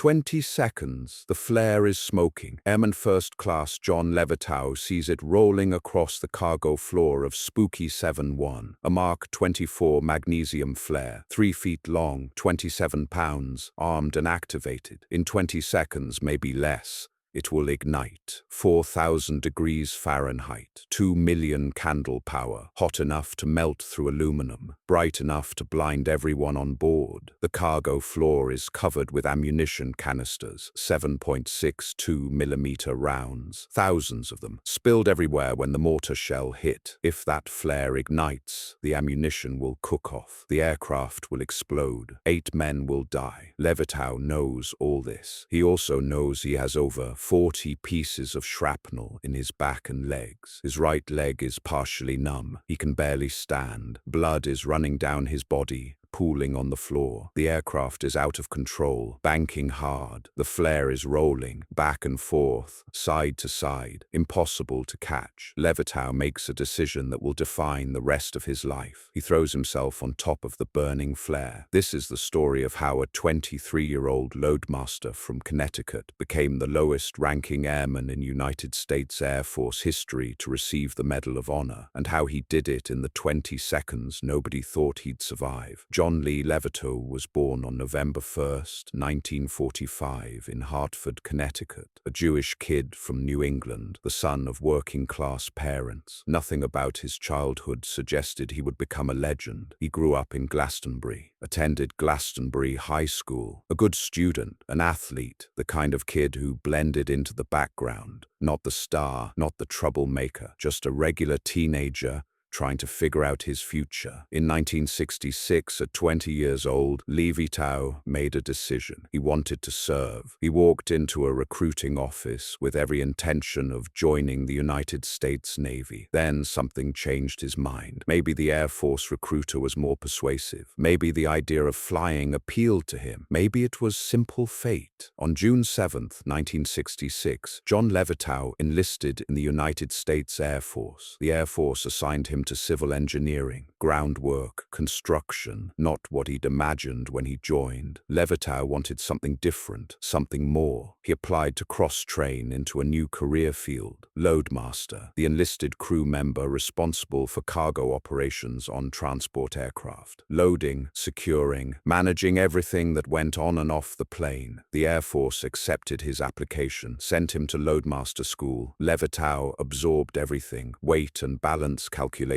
20 seconds. The flare is smoking. Airman First Class John Levitow sees it rolling across the cargo floor of Spooky 7-1, a Mark 24 magnesium flare, 3 feet long, 27 pounds, armed and activated. In 20 seconds, maybe less, it will ignite. 4,000 degrees Fahrenheit, 2 million candlepower, hot enough to melt through aluminum, bright enough to blind everyone on board. The cargo floor is covered with ammunition canisters, 7.62mm rounds, thousands of them, spilled everywhere when the mortar shell hit. If that flare ignites, the ammunition will cook off. The aircraft will explode. 8 men will die. Levitow knows all this. He also knows he has over 40 pieces of shrapnel in his back and legs. His right leg is partially numb. He can barely stand. Blood is running down his body, pooling on the floor. The aircraft is out of control, banking hard. The flare is rolling, back and forth, side to side, impossible to catch. Levitow makes a decision that will define the rest of his life. He throws himself on top of the burning flare. This is the story of how a 23-year-old loadmaster from Connecticut became the lowest-ranking airman in United States Air Force history to receive the Medal of Honor, and how he did it in the 20 seconds nobody thought he'd survive. John Lee Levitow was born on November 1st, 1945, in Hartford, Connecticut, a Jewish kid from New England, the son of working-class parents. Nothing about his childhood suggested he would become a legend. He grew up in Glastonbury, attended Glastonbury High School, a good student, an athlete, the kind of kid who blended into the background, not the star, not the troublemaker, just a regular teenager trying to figure out his future. In 1966, at 20 years old, Levitow made a decision. He wanted to serve. He walked into a recruiting office with every intention of joining the United States Navy. Then something changed his mind. Maybe the Air Force recruiter was more persuasive. Maybe the idea of flying appealed to him. Maybe it was simple fate. On June 7, 1966, John Levitow enlisted in the United States Air Force. The Air Force assigned him to civil engineering, groundwork, construction, not what he'd imagined when he joined. Levitow wanted something different, something more. He applied to cross-train into a new career field, loadmaster, the enlisted crew member responsible for cargo operations on transport aircraft, loading, securing, managing everything that went on and off the plane. The Air Force accepted his application, sent him to loadmaster school. Levitow absorbed everything, weight and balance calculations,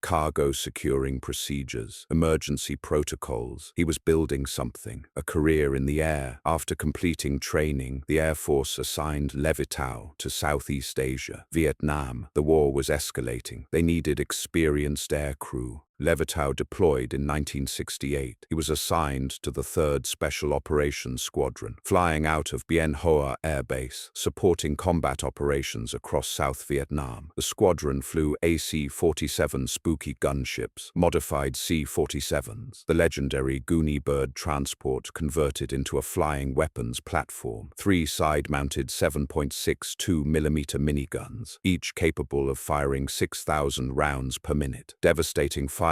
cargo securing procedures, emergency protocols. He was building something, a career in the air. After completing training, the Air Force assigned Levitow to Southeast Asia, Vietnam. The war was escalating. They needed experienced air crew. Levitow deployed in 1968. He was assigned to the 3rd Special Operations Squadron, flying out of Bien Hoa Air Base, supporting combat operations across South Vietnam. The squadron flew AC-47 Spooky gunships, modified C-47s, the legendary Goonie Bird transport converted into a flying weapons platform, 3 side-mounted 7.62mm miniguns, each capable of firing 6,000 rounds per minute, devastating firepower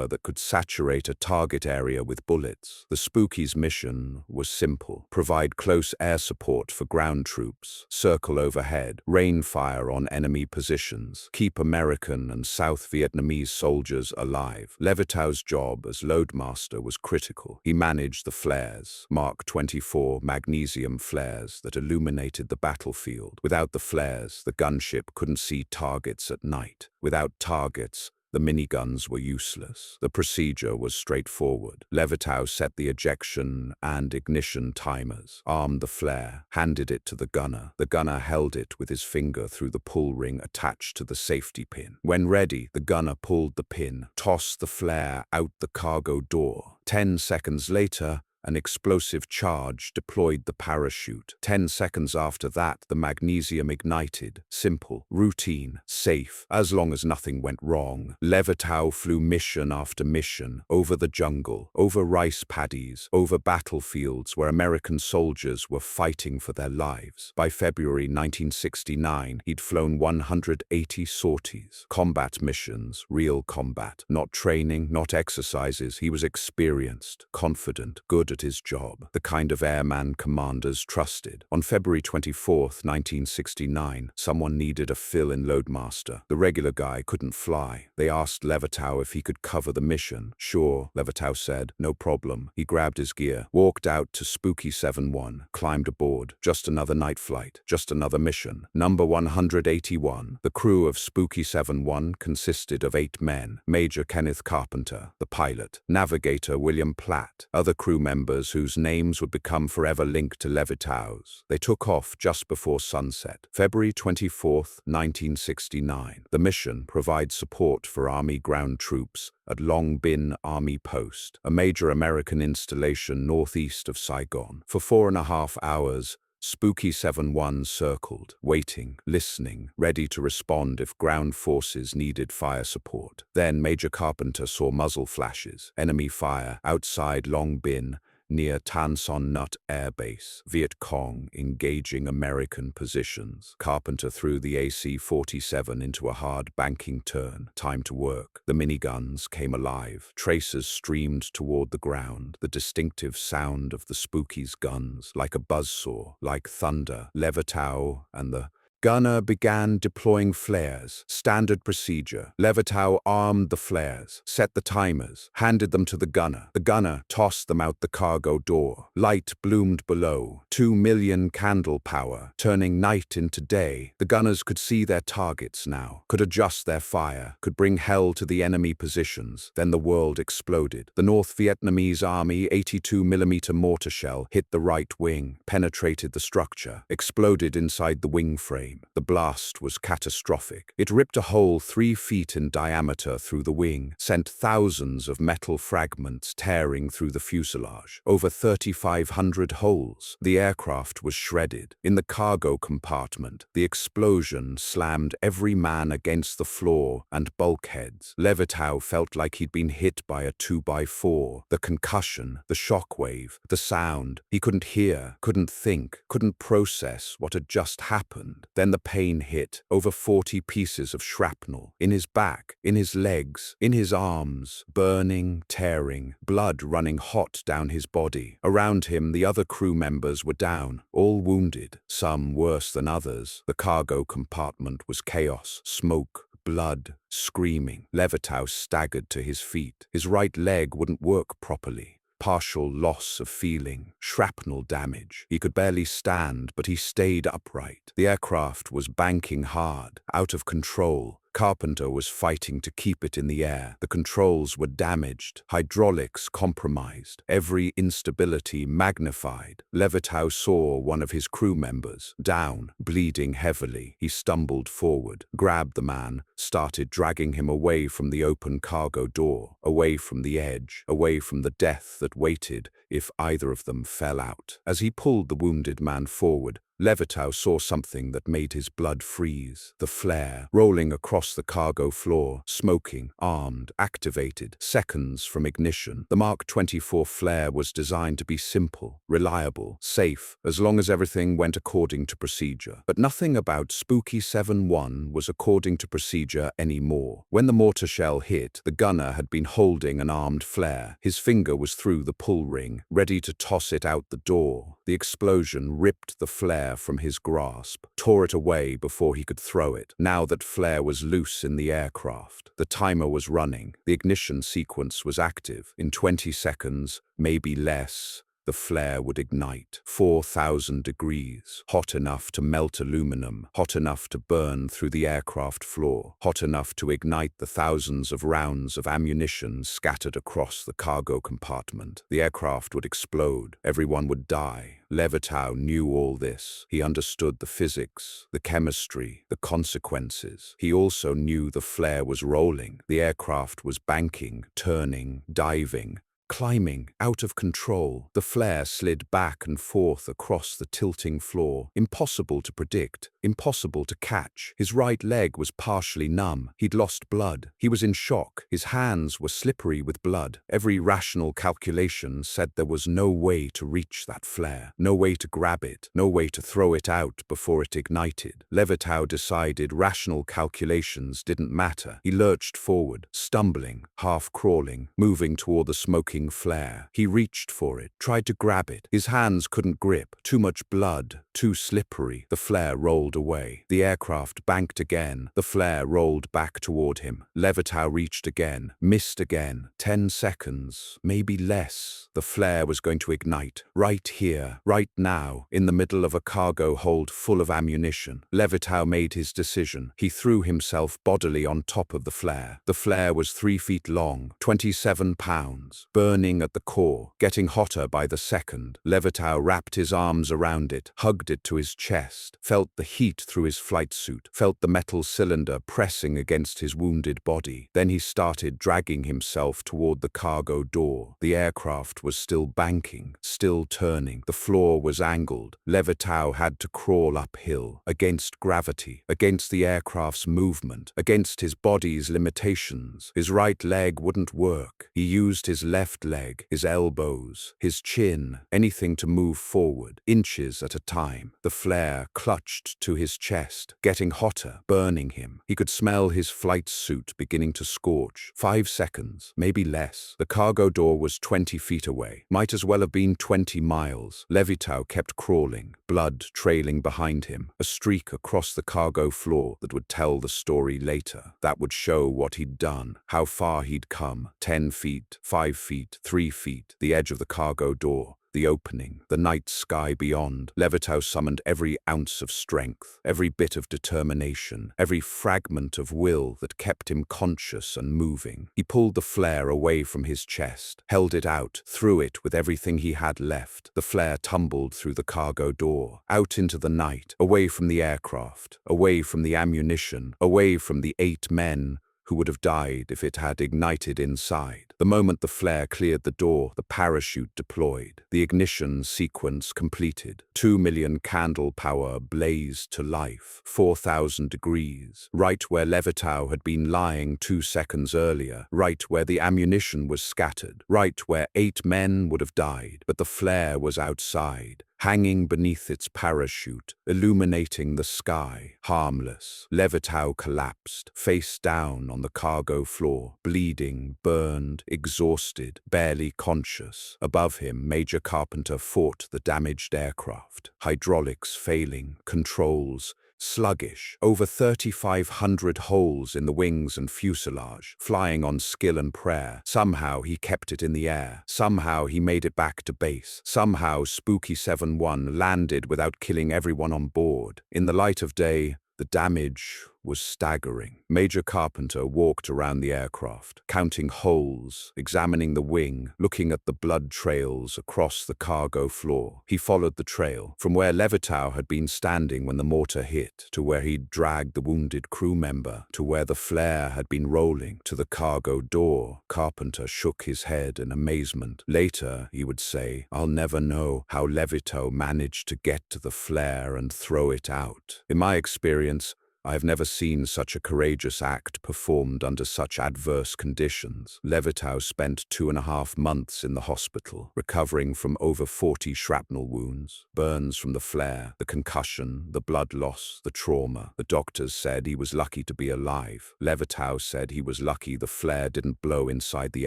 that could saturate a target area with bullets. The Spooky's mission was simple: provide close air support for ground troops, circle overhead, rain fire on enemy positions, keep American and South Vietnamese soldiers alive. Levitow's job as loadmaster was critical. He managed the flares, Mark 24 magnesium flares that illuminated the battlefield. Without the flares, the gunship couldn't see targets at night. Without targets, the miniguns were useless. The procedure was straightforward. Levitow set the ejection and ignition timers, armed the flare, handed it to the gunner. The gunner held it with his finger through the pull ring attached to the safety pin. When ready, the gunner pulled the pin, tossed the flare out the cargo door. 10 seconds later, an explosive charge deployed the parachute. 10 seconds after that, the magnesium ignited. Simple, routine, safe, as long as nothing went wrong. Levitow flew mission after mission, over the jungle, over rice paddies, over battlefields where American soldiers were fighting for their lives. By February 1969, he'd flown 180 sorties. Combat missions, real combat. Not training, not exercises. He was experienced, confident, good good at his job, the kind of airman commanders trusted. On February 24, 1969, someone needed a fill-in loadmaster. The regular guy couldn't fly. They asked Levitow if he could cover the mission. Sure, Levitow said, no problem. He grabbed his gear, walked out to Spooky 7-1, climbed aboard. Just another night flight, just another mission. Number 181. The crew of Spooky 7-1 consisted of 8 men. Major Kenneth Carpenter, the pilot, navigator William Platt, other crew members whose names would become forever linked to Levitow's. They took off just before sunset, February 24, 1969. The mission provides support for Army ground troops at Long Binh Army Post, a major American installation northeast of Saigon. For 4.5 hours, Spooky 7-1 circled, waiting, listening, ready to respond if ground forces needed fire support. Then Major Carpenter saw muzzle flashes, enemy fire, outside Long Binh, near Tan Son Nhut Air Base, Viet Cong engaging American positions. Carpenter threw the AC-47 into a hard banking turn. Time to work. The miniguns came alive. Tracers streamed toward the ground. The distinctive sound of the Spooky's guns, like a buzzsaw, like thunder. Levitow and the gunner began deploying flares. Standard procedure. Levitow armed the flares, set the timers, handed them to the gunner. The gunner tossed them out the cargo door. Light bloomed below. 2 million candlepower, turning night into day. The gunners could see their targets now, could adjust their fire, could bring hell to the enemy positions. Then the world exploded. The North Vietnamese Army 82mm mortar shell hit the right wing, penetrated the structure, exploded inside the wing frame. The blast was catastrophic. It ripped a hole 3 feet in diameter through the wing, sent thousands of metal fragments tearing through the fuselage. Over 3,500 holes. The aircraft was shredded. In the cargo compartment, the explosion slammed every man against the floor and bulkheads. Levitow felt like he'd been hit by a 2x4. The concussion, the shockwave, the sound. He couldn't hear, couldn't think, couldn't process what had just happened. Then the pain hit. Over 40 pieces of shrapnel. In his back, in his legs, in his arms. Burning, tearing, blood running hot down his body. Around him, the other crew members were down, all wounded, some worse than others. The cargo compartment was chaos, smoke, blood, screaming. Levitow staggered to his feet. His right leg wouldn't work properly. Partial loss of feeling, shrapnel damage. He could barely stand, but he stayed upright. The aircraft was banking hard, out of control. Carpenter was fighting to keep it in the air. The controls were damaged, hydraulics compromised, every instability magnified. Levitow saw one of his crew members, down, bleeding heavily. He stumbled forward, grabbed the man, started dragging him away from the open cargo door, away from the edge, away from the death that waited if either of them fell out. As he pulled the wounded man forward, Levitow saw something that made his blood freeze. The flare, rolling across the cargo floor, smoking, armed, activated, seconds from ignition. The Mark 24 flare was designed to be simple, reliable, safe, as long as everything went according to procedure. But nothing about Spooky 7-1 was according to procedure anymore. When the mortar shell hit, the gunner had been holding an armed flare. His finger was through the pull ring, ready to toss it out the door. The explosion ripped the flare from his grasp, tore it away before he could throw it. Now that flare was loose in the aircraft. The timer was running. The ignition sequence was active. In 20 seconds, maybe less, the flare would ignite. 4,000 degrees, hot enough to melt aluminum, hot enough to burn through the aircraft floor, hot enough to ignite the thousands of rounds of ammunition scattered across the cargo compartment. The aircraft would explode. Everyone would die. Levitow knew all this. He understood the physics, the chemistry, the consequences. He also knew the flare was rolling. The aircraft was banking, turning, diving, climbing, out of control. The flare slid back and forth across the tilting floor. Impossible to predict, impossible to catch. His right leg was partially numb. He'd lost blood. He was in shock. His hands were slippery with blood. Every rational calculation said there was no way to reach that flare, no way to grab it, no way to throw it out before it ignited. Levitow decided rational calculations didn't matter. He lurched forward, stumbling, half crawling, moving toward the smoking blinding flare. He reached for it, tried to grab it. His hands couldn't grip. Too much blood, too slippery. The flare rolled away. The aircraft banked again. The flare rolled back toward him. Levitow reached again, missed again. 10 seconds, maybe less. The flare was going to ignite. Right here, right now, in the middle of a cargo hold full of ammunition. Levitow made his decision. He threw himself bodily on top of the flare. The flare was 3 feet long, 27 pounds, burning at the core, getting hotter by the second. Levitow wrapped his arms around it, hugged it to his chest, felt the heat through his flight suit, felt the metal cylinder pressing against his wounded body. Then he started dragging himself toward the cargo door. The aircraft was still banking, still turning. The floor was angled. Levitow had to crawl uphill, against gravity, against the aircraft's movement, against his body's limitations. His right leg wouldn't work. He used his left leg, his elbows, his chin, anything to move forward, inches at a time. The flare clutched to his chest, getting hotter, burning him. He could smell his flight suit beginning to scorch. 5 seconds, maybe less. The cargo door was 20 feet away. Might as well have been 20 miles. Levitow kept crawling, blood trailing behind him, a streak across the cargo floor that would tell the story later. That would show what he'd done, how far he'd come. 10 feet, 5 feet, 3 feet, the edge of the cargo door. The opening, the night sky beyond. Levitow summoned every ounce of strength, every bit of determination, every fragment of will that kept him conscious and moving. He pulled the flare away from his chest, held it out, threw it with everything he had left. The flare tumbled through the cargo door, out into the night, away from the aircraft, away from the ammunition, away from the 8 men who would have died if it had ignited inside. The moment the flare cleared the door, the parachute deployed. The ignition sequence completed. 2 million candlepower blazed to life. 4,000 degrees. Right where Levitow had been lying 2 seconds earlier. Right where the ammunition was scattered. Right where 8 men would have died. But the flare was outside, hanging beneath its parachute, illuminating the sky, harmless. Levitow collapsed, face down on the cargo floor, bleeding, burned, exhausted, barely conscious. Above him, Major Carpenter fought the damaged aircraft. Hydraulics failing, controls sluggish, over 3,500 holes in the wings and fuselage, flying on skill and prayer. Somehow he kept it in the air. Somehow he made it back to base. Somehow Spooky 7-1 landed without killing everyone on board. In the light of day, the damage was staggering. Major Carpenter walked around the aircraft, counting holes, examining the wing, looking at the blood trails across the cargo floor. He followed the trail, from where Levitow had been standing when the mortar hit, to where he'd dragged the wounded crew member, to where the flare had been rolling, to the cargo door. Carpenter shook his head in amazement. Later, he would say, "I'll never know how Levitow managed to get to the flare and throw it out. In my experience, I have never seen such a courageous act performed under such adverse conditions." Levitow spent 2.5 months in the hospital, recovering from over 40 shrapnel wounds, burns from the flare, the concussion, the blood loss, the trauma. The doctors said he was lucky to be alive. Levitow said he was lucky the flare didn't blow inside the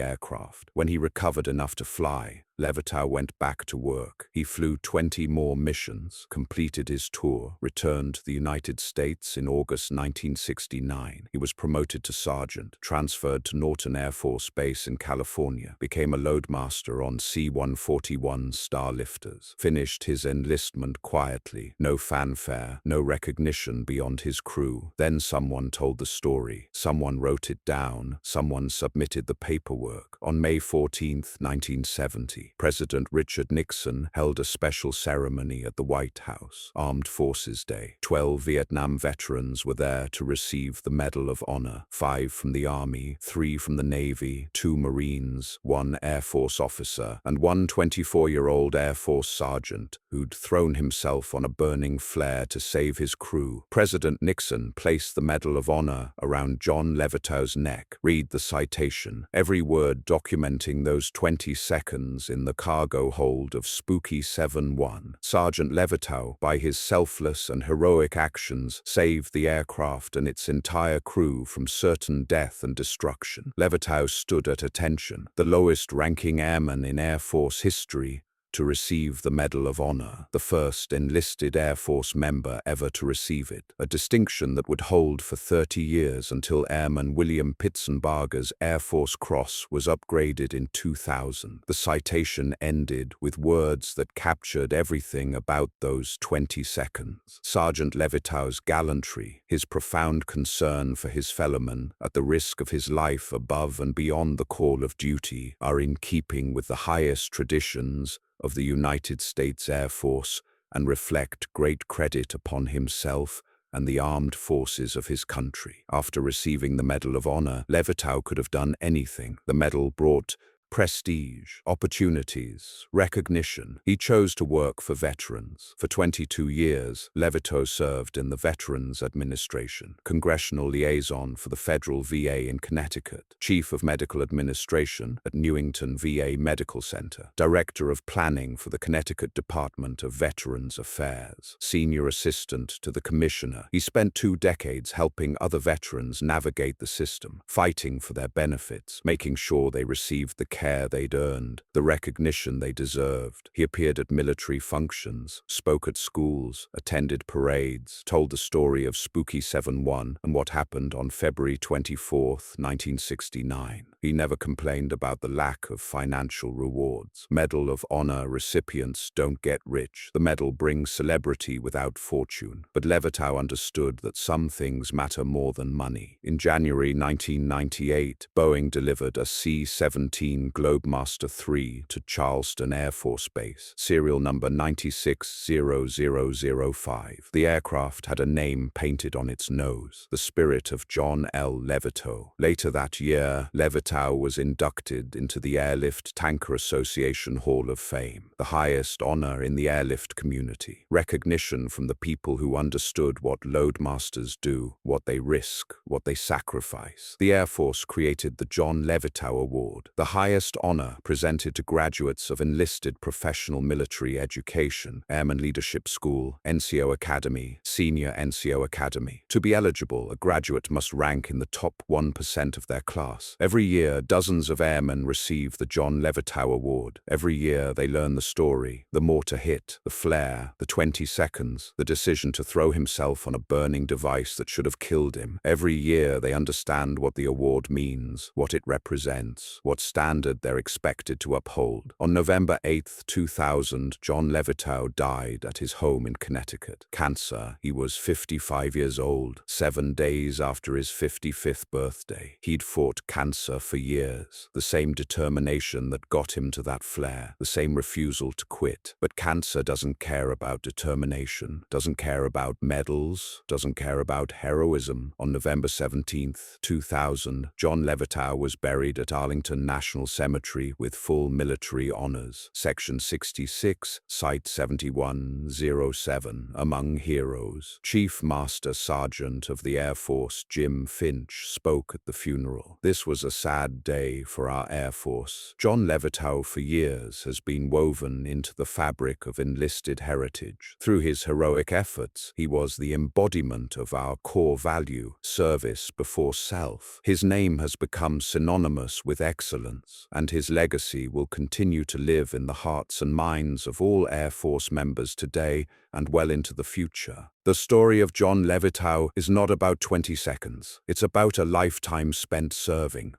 aircraft. When he recovered enough to fly, Levitow went back to work. He flew 20 more missions, completed his tour, returned to the United States in August 1969. He was promoted to sergeant, transferred to Norton Air Force Base in California, became a loadmaster on C-141 Starlifters, finished his enlistment quietly, no fanfare, no recognition beyond his crew. Then someone told the story, someone wrote it down, someone submitted the paperwork. On May 14, 1970, President Richard Nixon held a special ceremony at the White House, Armed Forces Day. 12 Vietnam veterans were there to receive the Medal of Honor, 5 from the Army, 3 from the Navy, 2 Marines, 1 Air Force officer, and 1 24-year-old Air Force sergeant who'd thrown himself on a burning flare to save his crew. President Nixon placed the Medal of Honor around John Levitow's neck. Read the citation, every word documenting those 20 seconds in the cargo hold of Spooky 7-1. Sergeant Levitow, by his selfless and heroic actions, saved the aircraft and its entire crew from certain death and destruction. Levitow stood at attention, the lowest-ranking airman in Air Force history, to receive the Medal of Honor, the first enlisted Air Force member ever to receive it, a distinction that would hold for 30 years until Airman William Pitsenbarger's Air Force Cross was upgraded in 2000. The citation ended with words that captured everything about those 20 seconds. Sergeant Levitow's gallantry, his profound concern for his fellowmen at the risk of his life above and beyond the call of duty, are in keeping with the highest traditions of the United States Air Force and reflect great credit upon himself and the armed forces of his country. After receiving the Medal of Honor, Levitow could have done anything. The medal brought prestige, opportunities, recognition. He chose to work for veterans. For 22 years, Levitow served in the Veterans Administration, Congressional Liaison for the Federal VA in Connecticut, Chief of Medical Administration at Newington VA Medical Center, Director of Planning for the Connecticut Department of Veterans Affairs, Senior Assistant to the Commissioner. He spent 2 decades helping other veterans navigate the system, fighting for their benefits, making sure they received the care they'd earned, the recognition they deserved. He appeared at military functions, spoke at schools, attended parades, told the story of Spooky 7-1 and what happened on February 24, 1969. He never complained about the lack of financial rewards. Medal of Honor recipients don't get rich. The medal brings celebrity without fortune. But Levitow understood that some things matter more than money. In January 1998, Boeing delivered a C-17 Globemaster 3 to Charleston Air Force Base, serial number 960005. The aircraft had a name painted on its nose, the spirit of John L. Levitow. Later that year, Levitow was inducted into the Airlift Tanker Association Hall of Fame, the highest honor in the airlift community. Recognition from the people who understood what loadmasters do, what they risk, what they sacrifice. The Air Force created the John Levitow Award, the highest honor presented to graduates of enlisted professional military education, Airman Leadership School, NCO Academy, Senior NCO Academy. To be eligible, a graduate must rank in the top 1% of their class. Every year, dozens of airmen receive the John Levitow Award. Every year, they learn the story, the mortar hit, the flare, the 20 seconds, the decision to throw himself on a burning device that should have killed him. Every year, they understand what the award means, what it represents, what standard they're expected to uphold. On November 8, 2000, John Levitow died at his home in Connecticut. Cancer. He was 55 years old, 7 days after his 55th birthday. He'd fought cancer for years. The same determination that got him to that flare, the same refusal to quit. But cancer doesn't care about determination, doesn't care about medals, doesn't care about heroism. On November 17, 2000, John Levitow was buried at Arlington National Cemetery with full military honors. Section 66, Site 7107, Among Heroes. Chief Master Sergeant of the Air Force Jim Finch spoke at the funeral. This was a sad day for our Air Force. John Levitow for years has been woven into the fabric of enlisted heritage. Through his heroic efforts, he was the embodiment of our core value, service before self. His name has become synonymous with excellence, and his legacy will continue to live in the hearts and minds of all Air Force members today and well into the future. The story of John Levitow is not about 20 seconds. It's about a lifetime spent serving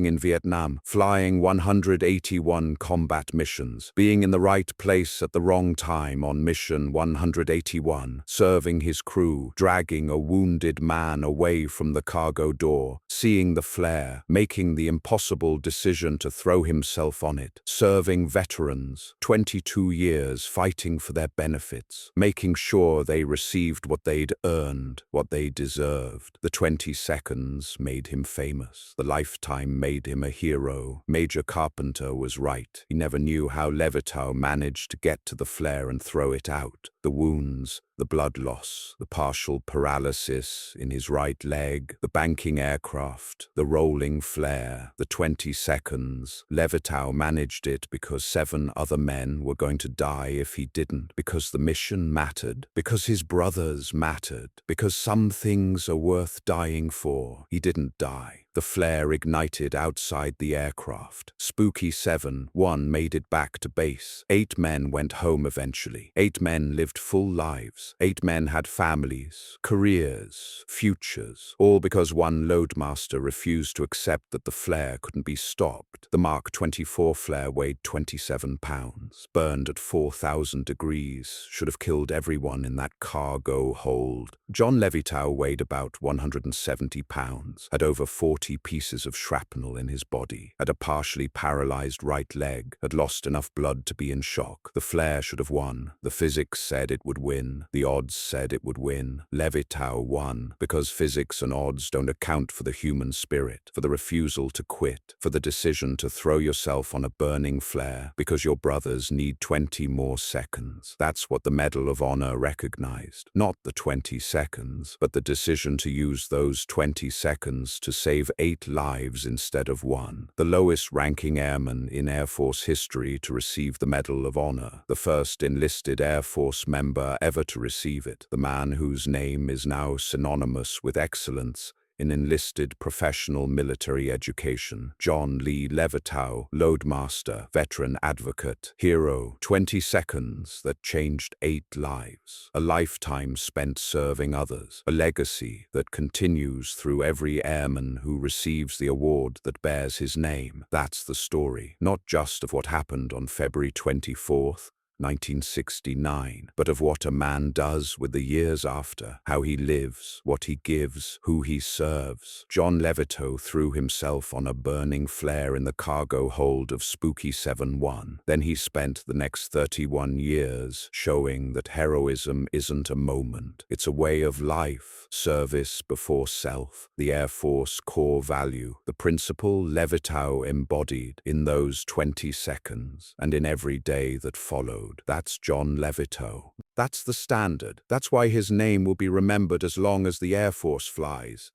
in Vietnam, flying 181 combat missions, being in the right place at the wrong time on mission 181, serving his crew, dragging a wounded man away from the cargo door, seeing the flare, making the impossible decision to throw himself on it, serving veterans, 22 years fighting for their benefits, making sure they received what they'd earned, what they deserved. The 20 seconds made him famous. The lifetime made him a hero. Major Carpenter was right. He never knew how Levitow managed to get to the flare and throw it out. The wounds, the blood loss, the partial paralysis in his right leg, the banking aircraft, the rolling flare, the 20 seconds seconds. Levitow managed it because 7 other men were going to die if he didn't, because the mission mattered, because his brothers mattered, because some things are worth dying for. He didn't die. The flare ignited outside the aircraft. Spooky 7-1 made it back to base. 8 men went home eventually. 8 men lived full lives. 8 men had families, careers, futures, all because one loadmaster refused to accept that the flare couldn't be stopped. The Mark 24 flare weighed 27 pounds, burned at 4,000 degrees, should have killed everyone in that cargo hold. John Levitow weighed about 170 pounds, had over 40 pieces of shrapnel in his body, had a partially paralyzed right leg, had lost enough blood to be in shock. The flare should have won. The physics said it would win. The odds said it would win. Levitow won, because physics and odds don't account for the human spirit, for the refusal to quit, for the decision to throw yourself on a burning flare because your brothers need 20 more seconds. That's what the Medal of Honor recognized. Not the 20 seconds, but the decision to use those 20 seconds to save 8 lives instead of 1. The lowest-ranking airman in Air Force history to receive the Medal of Honor, the first enlisted Air Force member ever to receive it, the man whose name is now synonymous with excellence in enlisted professional military education. John Levitow, loadmaster, veteran advocate, hero. 20 seconds that changed 8 lives. A lifetime spent serving others. A legacy that continues through every airman who receives the award that bears his name. That's the story, not just of what happened on February 24th, 1969, but of what a man does with the years after, how he lives, what he gives, who he serves. John Levitow threw himself on a burning flare in the cargo hold of Spooky 7-1. Then he spent the next 31 years showing that heroism isn't a moment, it's a way of life, service before self, the Air Force core value, the principle Levitow embodied in those 20 seconds and in every day that followed. That's John Levitow. That's the standard. That's why his name will be remembered as long as the Air Force flies.